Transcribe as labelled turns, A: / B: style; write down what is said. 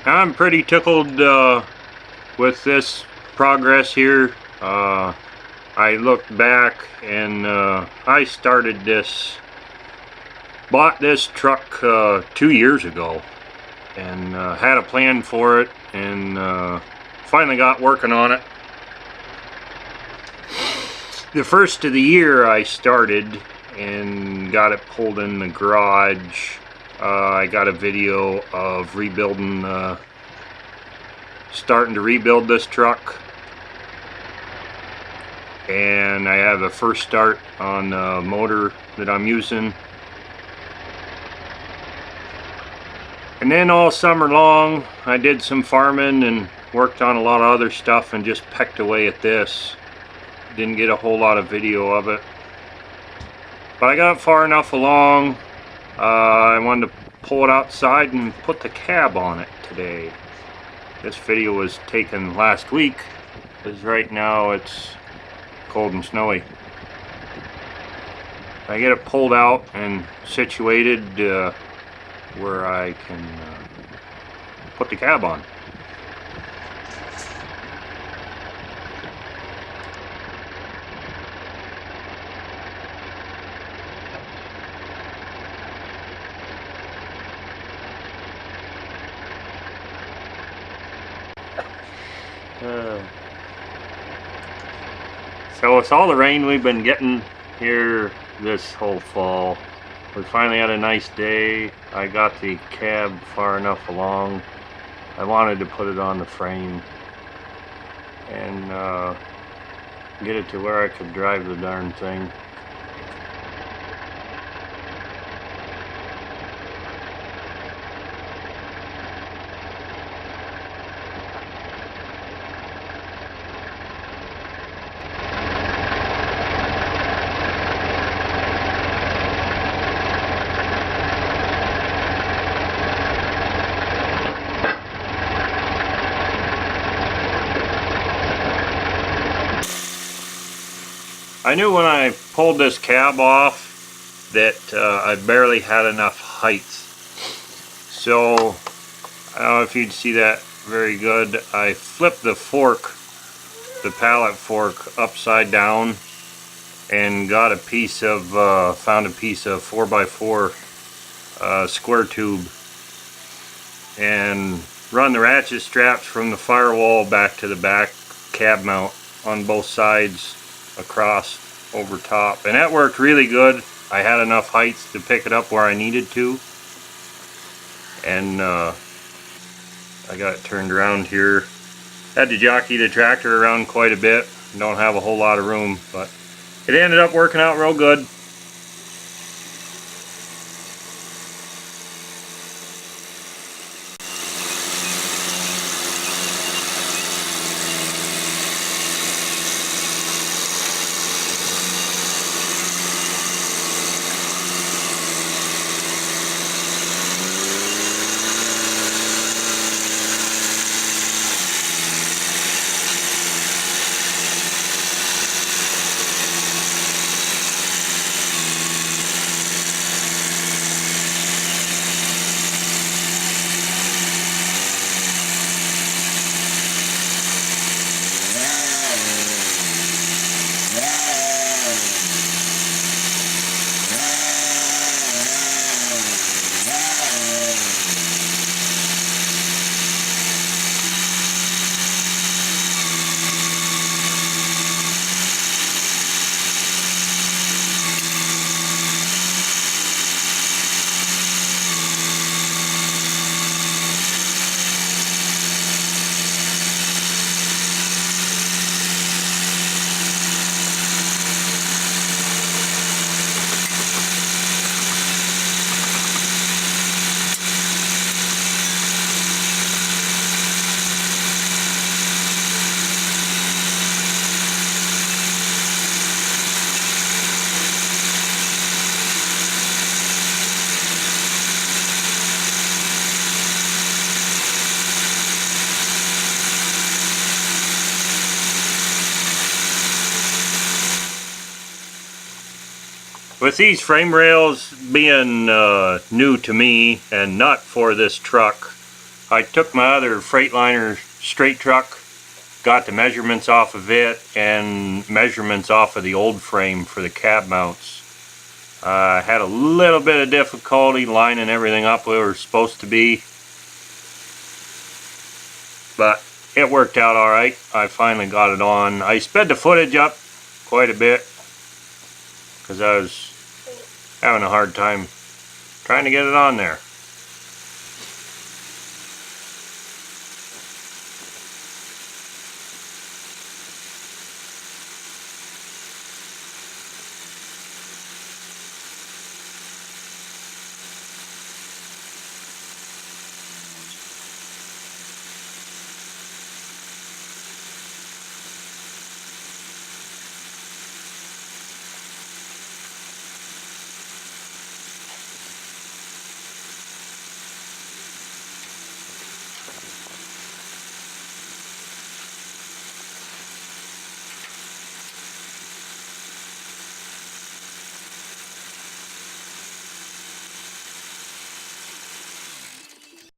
A: I'm pretty tickled with this progress here. I looked back and I started this, bought this truck 2 years ago, and had a plan for it, and finally got working on it. The first of the year I started and got it pulled in the garage. I got a video of rebuilding, starting to rebuild this truck, and I have a first start on the motor that I'm using. And then all summer long I did some farming and worked on a lot of other stuff and just pecked away at this. Didn't get a whole lot of video of it, but I got far enough along. I wanted to pull it outside and put the cab on it today. This video was taken last week, because right now it's cold and snowy. I get it pulled out and situated where I can put the cab on. So with all the rain we've been getting here this whole fall, we finally had a nice day. I got the cab far enough along. I wanted to put it on the frame and get it to where I could drive the darn thing. I knew when I pulled this cab off that I barely had enough height. So, I don't know if you'd see that very good. I flipped the fork, the pallet fork, upside down and got a piece of, found a piece of 4x4 square tube and run the ratchet straps from the firewall back to the back cab mount on both sides, across, over top, and that worked really good. I had enough height to pick it up where I needed to, and I got it turned around here. Had to jockey the tractor around quite a bit. Don't have a whole lot of room, but it ended up working out real good. With these frame rails being new to me and not for this truck, I took my other Freightliner straight truck, got the measurements off of it and measurements off of the old frame for the cab mounts. I had a little bit of difficulty lining everything up where it was supposed to be, but it worked out alright. I finally got it on. I sped the footage up quite a bit because I was having a hard time trying to get it on there.